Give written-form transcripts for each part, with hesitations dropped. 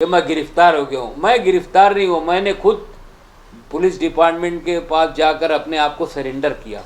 कि मैं गिरफ्तार हो गया हूँ। मैं गिरफ्तार नहीं हुआ, मैंने खुद पुलिस डिपार्टमेंट के पास जाकर अपने आप को सरेंडर किया।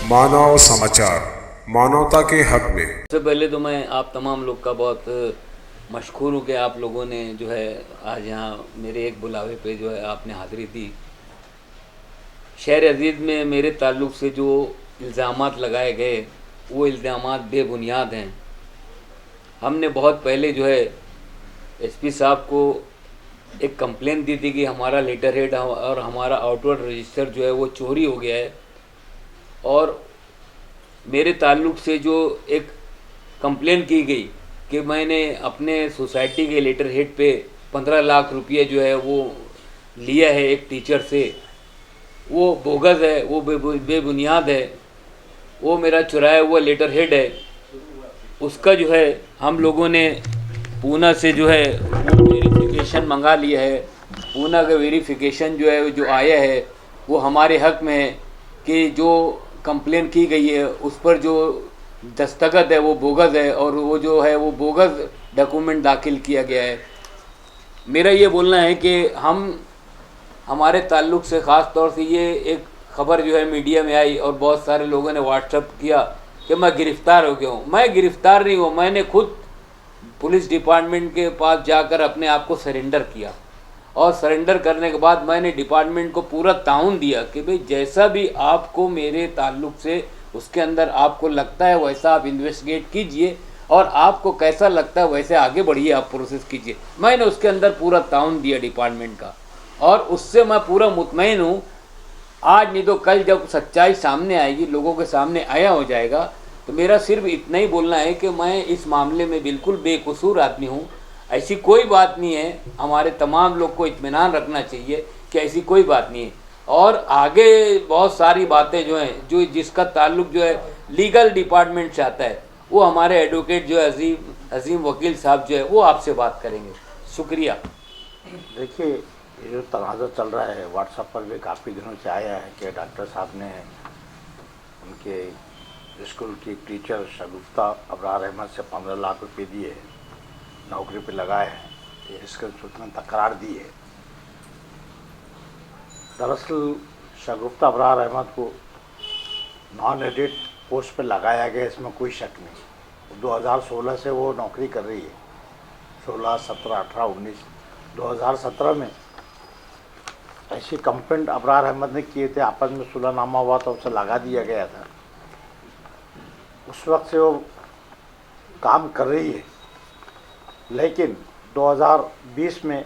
मानव समाचार, मानवता के हक में। सबसे पहले तो मैं आप तमाम लोग का बहुत मशकूर हूँ कि आप लोगों ने जो है आज यहाँ मेरे एक बुलावे पे जो है आपने हाज़िरी दी। शहर अजीज़ में मेरे ताल्लुक़ से जो इल्ज़ामात लगाए गए वो इल्ज़ामात बेबुनियाद हैं। हमने बहुत पहले जो है एसपी साहब को एक कंप्लेंट दी थी कि हमारा लेटर हेड और हमारा आउटवर्ड रजिस्टर जो है वो चोरी हो गया है, और मेरे ताल्लुक़ से जो एक कंप्लेंट की गई कि मैंने अपने सोसाइटी के लेटर हेड पे 15 लाख रुपये जो है वो लिया है एक टीचर से, वो बोगस है, वो बेबुनियाद है। वो मेरा चुराया हुआ लेटर हेड है। उसका जो है हम लोगों ने पूना से जो है वो वेरिफिकेशन मंगा लिया है। पूना का वेरिफिकेशन जो है जो आया है वो हमारे हक में है कि जो कंप्लेन की गई है उस पर जो दस्तखत है वो बोगस है, और वो जो है वो बोगस डॉक्यूमेंट दाखिल किया गया है। मेरा ये बोलना है कि हमारे ताल्लुक़ से ख़ास तौर से ये एक ख़बर जो है मीडिया में आई और बहुत सारे लोगों ने व्हाट्सअप किया कि मैं गिरफ़्तार हो गया हूँ। मैं गिरफ़्तार नहीं हुआ, मैंने खुद पुलिस डिपार्टमेंट के पास जाकर अपने आप को सरेंडर किया, और सरेंडर करने के बाद मैंने डिपार्टमेंट को पूरा ताउन दिया कि भाई जैसा भी आपको मेरे ताल्लुक़ से उसके अंदर आपको लगता है वैसा आप इन्वेस्टिगेट कीजिए, और आपको कैसा लगता है वैसे आगे बढ़िए, आप प्रोसेस कीजिए। मैंने उसके अंदर पूरा ताउन दिया डिपार्टमेंट का, और उससे मैं पूरा मुतमईन हूँ। आज नहीं तो कल जब सच्चाई सामने आएगी, लोगों के सामने आया हो जाएगा, तो मेरा सिर्फ इतना ही बोलना है कि मैं इस मामले में बिल्कुल बेकसूर आदमी हूँ। ऐसी कोई बात नहीं है। हमारे तमाम लोग को इत्मीनान रखना चाहिए कि ऐसी कोई बात नहीं है। और आगे बहुत सारी बातें जो हैं, जो जिसका ताल्लुक जो है लीगल डिपार्टमेंट से आता है, वो हमारे एडवोकेट जो है अजीम वकील साहब जो है वो आपसे बात करेंगे। शुक्रिया। देखिए, ये जो तनाज़ा चल रहा है व्हाट्सएप पर भी काफ़ी दिनों से आया है कि डॉक्टर साहब ने उनके स्कूल की टीचर शगुफ्ता अबरार अहमद से 15 लाख रुपए दिए, नौकरी पे लगाए हैं। इसके सूत्र में तकरार दी है। दरअसल शगुफ्ता अबरार अहमद को नॉन एडिट पोस्ट पे लगाया गया, इसमें कोई शक नहीं। 2016 से वो नौकरी कर रही है, 16, 17, 18, 19। 2017 में ऐसी कंप्लेंट अबरार अहमद ने किए थे, आपस में सुलहनामा हुआ तो उसे लगा दिया गया था। उस वक्त से वो काम कर रही है, लेकिन 2020 में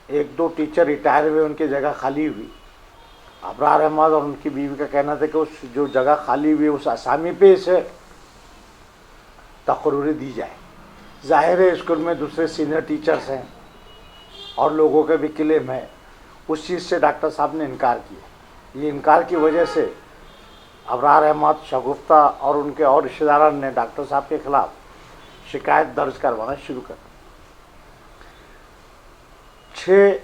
एक दो टीचर रिटायर हुए, उनकी जगह खाली हुई। अबरार अहमद और उनकी बीवी का कहना था कि उस जो जगह खाली हुई उस आसामी पे इसे तकरीरें दी जाए। जाहिर है स्कूल में दूसरे सीनियर टीचर्स हैं और लोगों के भी क्लेम है। उस चीज़ से डॉक्टर साहब ने इनकार किया। ये इनकार की वजह से अबरार अहमद, शगुफ्ता और उनके और रिश्तेदारों ने डॉक्टर साहब के खिलाफ शिकायत दर्ज करवाना शुरू कर। 6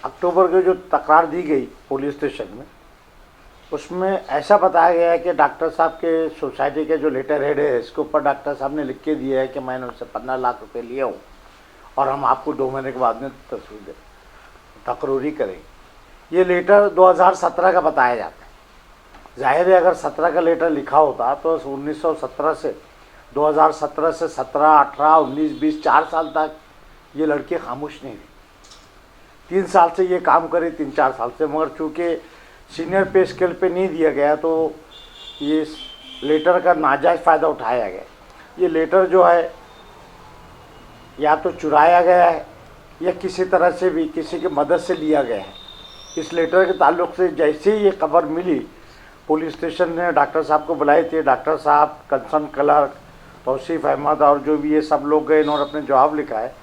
अक्टूबर को जो तकरार दी गई पुलिस स्टेशन में, उसमें ऐसा बताया गया है कि डॉक्टर साहब के सोसाइटी के जो लेटर हेड है, इसके ऊपर डॉक्टर साहब ने लिख के दिया है कि मैंने उससे 15 लाख रुपए लिए हूँ और हम आपको 2 महीने के बाद में तकरीरी करेंगे। ये लेटर 2017 का बताया जाता है। जाहिर है अगर 17 का लेटर लिखा होता तो 1917 से 2017 से 17, 18, 19, 20, 4 साल तक ये लड़की खामोश नहीं रही। 3 साल से ये काम करे, 3-4 साल से, मगर चूँकि सीनियर पे स्केल पे नहीं दिया गया तो ये लेटर का नाजायज़ फ़ायदा उठाया गया। ये लेटर जो है या तो चुराया गया है या किसी तरह से भी किसी की मदद से लिया गया है। इस लेटर के ताल्लुक़ से जैसे ही ये खबर मिली, पुलिस स्टेशन ने डॉक्टर साहब को बुलाए थे। डॉक्टर साहब, कंसर्न क्लर्क, तौसीफ़ अहमद और जो भी ये सब लोग गए, इन्होंने अपने जवाब लिखा है।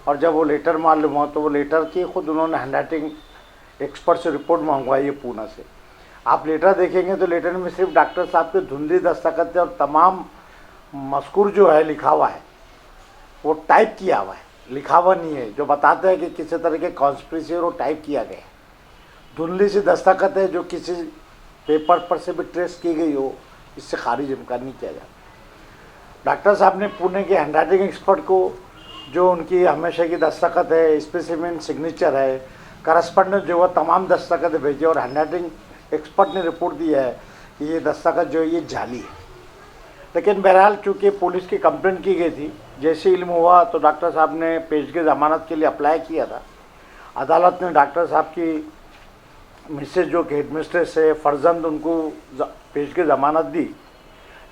और जब वो लेटर मालूम हुआ तो वो लेटर की खुद उन्होंने हैंडराइटिंग एक्सपर्ट से रिपोर्ट मंगवाई है पूना से। आप लेटर देखेंगे तो लेटर में सिर्फ डॉक्टर साहब के धुंधली दस्तखत और तमाम मज़कूर जो है लिखा हुआ है वो टाइप किया हुआ है, लिखा हुआ नहीं है, जो बताते हैं कि किसी तरह के कॉन्स्पिरेसी और वो टाइप किया गया है। धुंधली सी दस्तखत है जो किसी पेपर पर से भी ट्रेस की गई हो, इससे खारिज इनकार नहीं किया जाता। डॉक्टर साहब ने पुणे के हैंडराइटिंग एक्सपर्ट को, जो उनकी हमेशा की दस्तखत है, स्पेसिमेन सिग्नेचर है, करस्पॉन्डेंट जो वो तमाम दस्तखत भेजे और हैंडराइटिंग एक्सपर्ट ने रिपोर्ट दिया है कि ये दस्तखत जो है ये जाली है। लेकिन बहरहाल चूँकि पुलिस की कंप्लेंट की गई थी, जैसे इल्म हुआ तो डॉक्टर साहब ने पेशगी ज़मानत के लिए अप्लाई किया था। अदालत ने डॉक्टर साहब की मिसेज जो कि हेडमिस्ट्रेस है, फर्जंद, उनको पेशगी ज़मानत दी।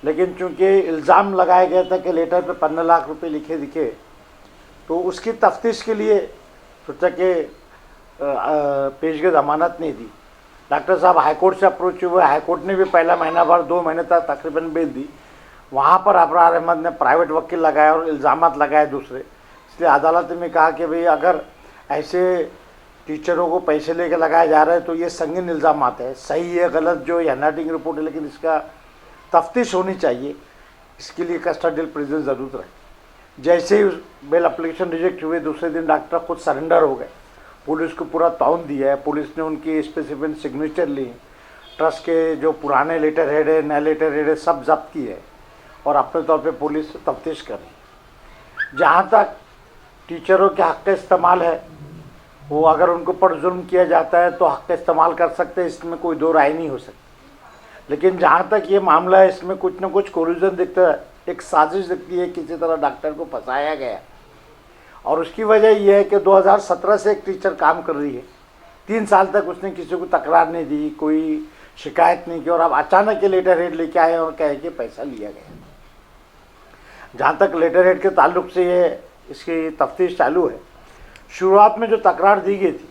लेकिन चूँकि इल्ज़ाम लगाया गया था कि लेटर पे 15 लाख रुपए लिखे दिखे, तो उसकी तफ्तीश के लिए सोचा कि पेशगी ज़मानत नहीं दी। डॉक्टर साहब हाईकोर्ट से अप्रोच हुए, हाईकोर्ट ने भी पहला महीना भर 2 महीने तक तकरीबन बेल दी। वहाँ पर अबरार अहमद ने प्राइवेट वकील लगाया और इल्ज़ामात लगाए दूसरे। इसलिए अदालत ने कहा कि भाई अगर ऐसे टीचरों को पैसे लेके लगाया जा रहा है तो ये संगीन इल्ज़ामात है, सही है गलत जो हैंडराइटिंग रिपोर्ट है, लेकिन इसका तफ्तीश होनी चाहिए। इसके लिए कस्टडियल प्रिजन ज़रूर रहे। जैसे ही बेल एप्लीकेशन रिजेक्ट हुए, दूसरे दिन डॉक्टर खुद सरेंडर हो गए। पुलिस को पूरा ताउन दिया है, पुलिस ने उनकी स्पेसिफिक सिग्नेचर ली, ट्रस्ट के जो पुराने लेटर हेड है, नए लेटर हेड है, सब जब्त किए और अपने तौर पे पुलिस तफ्तीश कर रही। जहाँ तक टीचरों के हक़ का इस्तेमाल है, वो अगर उनको पर जुल्म किया जाता है तो हक़ का इस्तेमाल कर सकते हैं, इसमें कोई दो राय नहीं हो सकती। लेकिन जहाँ तक ये मामला है, इसमें कुछ ना कुछ कोलिजन दिखता है, एक साजिश दिखती है, किसी तरह डॉक्टर को फंसाया गया। और उसकी वजह यह है कि 2017 से एक टीचर काम कर रही है, 3 साल तक उसने किसी को तकरार नहीं दी, कोई शिकायत नहीं की, और अब अचानक ये लेटर हेड लेके आए और कहे कि पैसा लिया गया। जहाँ तक लेटर हेड के ताल्लुक से ये इसकी तफ्तीश चालू है। शुरुआत में जो तकरार दी गई थी,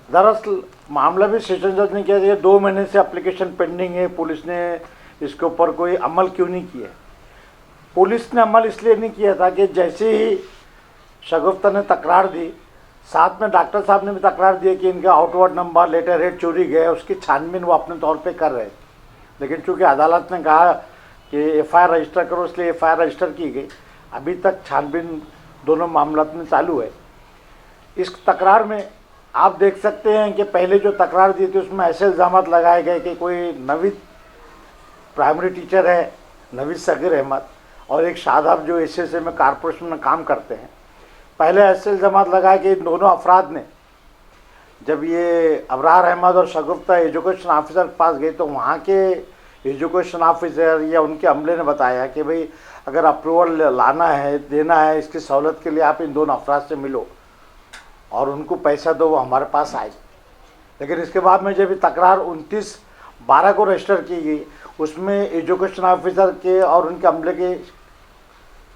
दरअसल मामला भी सेशन जज ने किया था, 2 महीने से एप्लीकेशन पेंडिंग है, पुलिस ने इसके ऊपर कोई अमल क्यों नहीं किया। पुलिस ने अमल इसलिए नहीं किया था कि जैसे ही शगुफ्ता ने तकरार दी, साथ में डॉक्टर साहब ने भी तकरार दी कि इनका आउटवर्ड नंबर लेटर हेड चोरी गया, उसकी छानबीन वो अपने तौर पे कर रहे थे। लेकिन चूँकि अदालत ने कहा कि FIR रजिस्टर करो, इसलिए FIR रजिस्टर की गई। अभी तक छानबीन दोनों मामलों में चालू है। इस तकरार में आप देख सकते हैं कि पहले जो तकरार दी थी उसमें ऐसे इल्ज़ाम लगाए गए कि कोई नवीद प्राइमरी टीचर है, नवीद सगीर अहमद, और एक शादाब जो SSA में कारपोरेशन में काम करते हैं। पहले ऐसे इल्ज़ाम लगाए कि इन दोनों अफराद ने, जब ये अबरार अहमद और शगुफ्ता एजुकेशन ऑफिसर के पास गए तो वहाँ के एजुकेशन ऑफिसर या उनके अमले ने बताया कि भाई अगर अप्रूवल लाना है, देना है, इसकी सहूलत के लिए आप इन दोनों अफराद से मिलो और उनको पैसा दो, वो हमारे पास आए। लेकिन इसके बाद में जब तकरार 29/12 को रजिस्टर की गई, उसमें एजुकेशन ऑफिसर के और उनके अमले के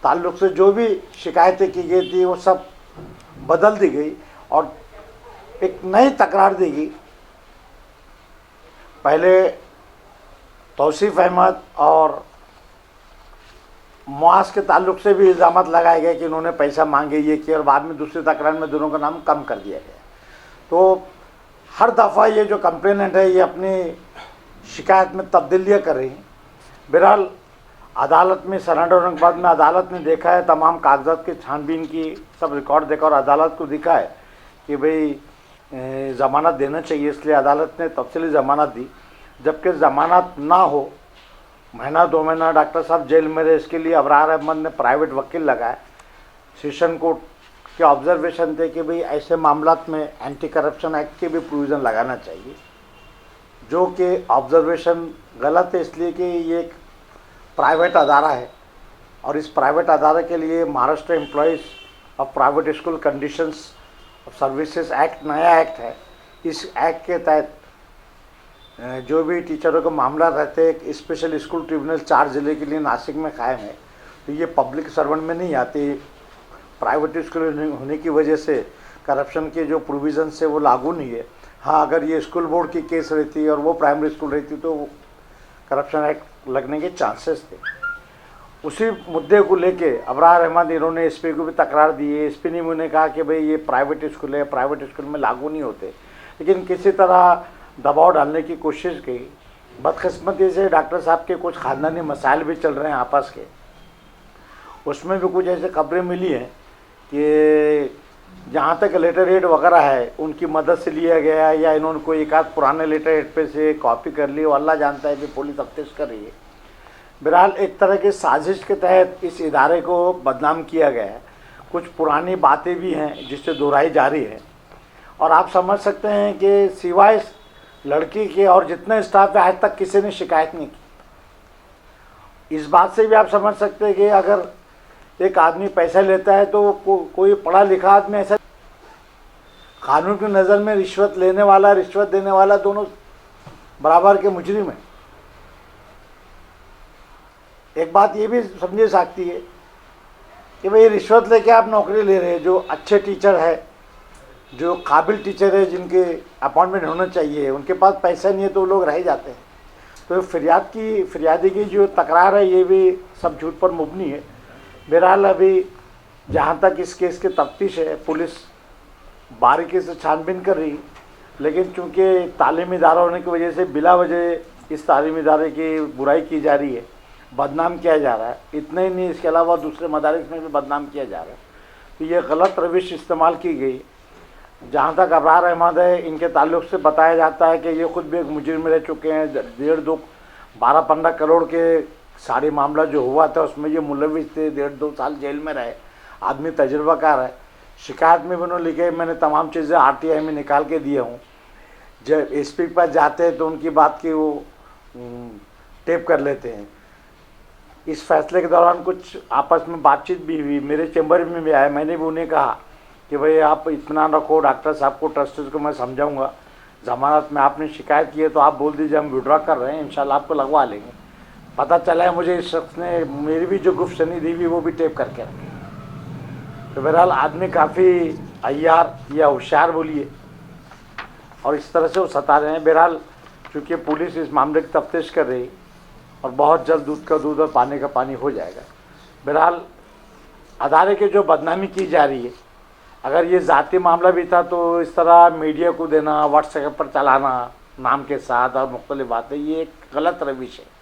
ताल्लुक से जो भी शिकायतें की गई थी वो सब बदल दी गई और एक नई तकरार दी गई। पहले तौसीफ अहमद और मुआज के ताल्लुक से भी इल्ज़ाम लगाए गए कि इन्होंने पैसा मांगे, ये किया, और बाद में दूसरी तकरार में दोनों का नाम कम कर दिया गया। तो हर दफ़ा ये जो कंप्लेनेंट है ये अपनी शिकायत में तब्दीलियाँ कर रही हैं। बहरहाल अदालत में सरेंडर होने के बाद में अदालत ने देखा है, तमाम कागजात की छानबीन की, सब रिकॉर्ड देखा और अदालत को दिखा है कि भाई ज़मानत देना चाहिए, इसलिए अदालत ने तफसीली ज़मानत दी। जबकि ज़मानत ना हो, महीना 2 महीना डॉक्टर साहब जेल में रहे, इसके लिए अबरार अहमद ने प्राइवेट वकील लगाए। सेशन कोर्ट के ऑब्जर्वेशन थे कि भाई ऐसे मामलात में एंटी करप्शन एक्ट के भी प्रोविज़न लगाना चाहिए, जो कि ऑब्जर्वेशन गलत है, इसलिए कि ये एक प्राइवेट अदारा है और इस प्राइवेट अदारे के लिए Maharashtra employees of private school conditions of services act नया एक्ट है। इस एक्ट के तहत जो भी टीचरों का मामला रहते हैं, एक स्पेशल स्कूल ट्रिब्यूनल 4 ज़िले के लिए नासिक में कायम है। तो ये पब्लिक सर्वेंट में नहीं आती, प्राइवेट स्कूल होने की वजह से करप्शन के जो प्रोविज़न है वो लागू नहीं है। हाँ, अगर ये स्कूल बोर्ड की केस रहती और वो प्राइमरी स्कूल रहती तो करप्शन एक्ट लगने के चांसेस थे। उसी मुद्दे को लेके अबरार अहमद इन्होंने SP को भी तकरार दी है। SP ने उन्हें कहा कि भाई ये प्राइवेट स्कूल है, प्राइवेट स्कूल में लागू नहीं होते, लेकिन किसी तरह दबाव डालने की कोशिश की। बदकिस्मती से डॉक्टर साहब के कुछ ख़ानदानी मसाइल भी चल रहे हैं आपस के, उसमें भी कुछ ऐसे खबरें मिली हैं कि जहाँ तक लेटर हेड वगैरह है उनकी मदद से लिया गया है या इन्होंने कोई एक आध पुराने लेटर हेड पे से कॉपी कर ली, वो अल्लाह जानता है कि पुलिस तफ्तीश कर रही है। बहरहाल एक तरह की साजिश के तहत इस इदारे को बदनाम किया गया है। कुछ पुरानी बातें भी हैं जिससे दोहराई जा रही है और आप समझ सकते हैं कि सिवाय इस लड़की के और जितने स्टाफ है आज तक किसी ने शिकायत नहीं की। इस बात से भी आप समझ सकते हैं कि अगर एक आदमी पैसा लेता है तो कोई पढ़ा लिखा आदमी ऐसा, कानून की नज़र में रिश्वत लेने वाला रिश्वत देने वाला दोनों बराबर के मुजरिम हैं। एक बात ये भी समझी सकती है कि भाई रिश्वत लेके आप नौकरी ले रहे हैं, जो अच्छे टीचर है, जो काबिल टीचर है, जिनके अपॉइंटमेंट होना चाहिए, उनके पास पैसा नहीं है तो वो लोग रह जाते हैं। तो फरियादी की जो तकरार है ये भी सब झूठ पर मुबनी है। बहरहाल अभी जहाँ तक इस केस की तफ्तीश है पुलिस बारीकी से छानबीन कर रही, लेकिन चूँकि तालीमी इदारा होने की वजह से बिला वजह इस तालीमी इदारे की बुराई की जा रही है, बदनाम किया जा रहा है। इतना ही नहीं, इसके अलावा दूसरे मदारिस में भी बदनाम किया जा रहा है। तो ये गलत रविश इस्तेमाल की गई। जहाँ तक अबरार अहमद है, इनके ताल्लुक़ से बताया जाता है कि ये खुद भी एक मुजरिम रह चुके हैं। 12-15 करोड़ के सारी मामला जो हुआ था उसमें ये मुलविस थे, 1.5-2 साल जेल में रहे। आदमी तजुर्बाकार है। शिकायत में भी उन्होंने लिखे मैंने तमाम चीज़ें RTI में निकाल के दिए हूँ। जब SP पर जाते हैं तो उनकी बात की वो टेप कर लेते हैं। इस फैसले के दौरान कुछ आपस में बातचीत भी हुई, मेरे चैम्बर में भी आया। मैंने भी उन्हें कहा कि भाई आप इत्मीनान रखो, डॉक्टर साहब को, ट्रस्टीज को मैं समझाऊंगा। ज़मानत में आपने शिकायत की है तो आप बोल दीजिए हम विड्रॉ कर रहे हैं, इंशाल्लाह आपको लगवा लेंगे। पता चला है मुझे इस शख्स ने मेरी भी जो गुफ्तनी दी हुई वो भी टेप करके रखी। तो बहरहाल आदमी काफ़ी अय्यार या होशियार बोलिए और इस तरह से वो सता रहे हैं। बहरहाल चूँकि पुलिस इस मामले की तफ्तीश कर रही और बहुत जल्द दूध का दूध और पानी का पानी हो जाएगा। बहरहाल अदारे की जो बदनामी की जा रही है, अगर ये ज़ाती मामला भी था तो इस तरह मीडिया को देना, व्हाट्सएप पर चलाना नाम के साथ और मुख्तलिफ बातें, ये एक गलत रविश है।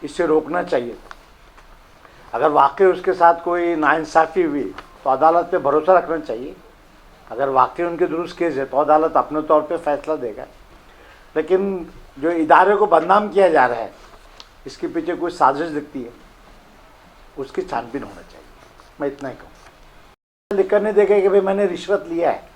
इससे रोकना चाहिए। अगर वाकई उसके साथ कोई नाइंसाफ़ी हुई तो अदालत पे भरोसा रखना चाहिए। अगर वाकई उनके दुरुस्त केस है तो अदालत अपने तौर पे फैसला देगा। लेकिन जो इदारे को बदनाम किया जा रहा है, इसके पीछे कोई साजिश दिखती है, उसकी छानबीन होना चाहिए। मैं इतना ही कहूँ। लिखकर नहीं देगा कि भाई मैंने रिश्वत लिया है।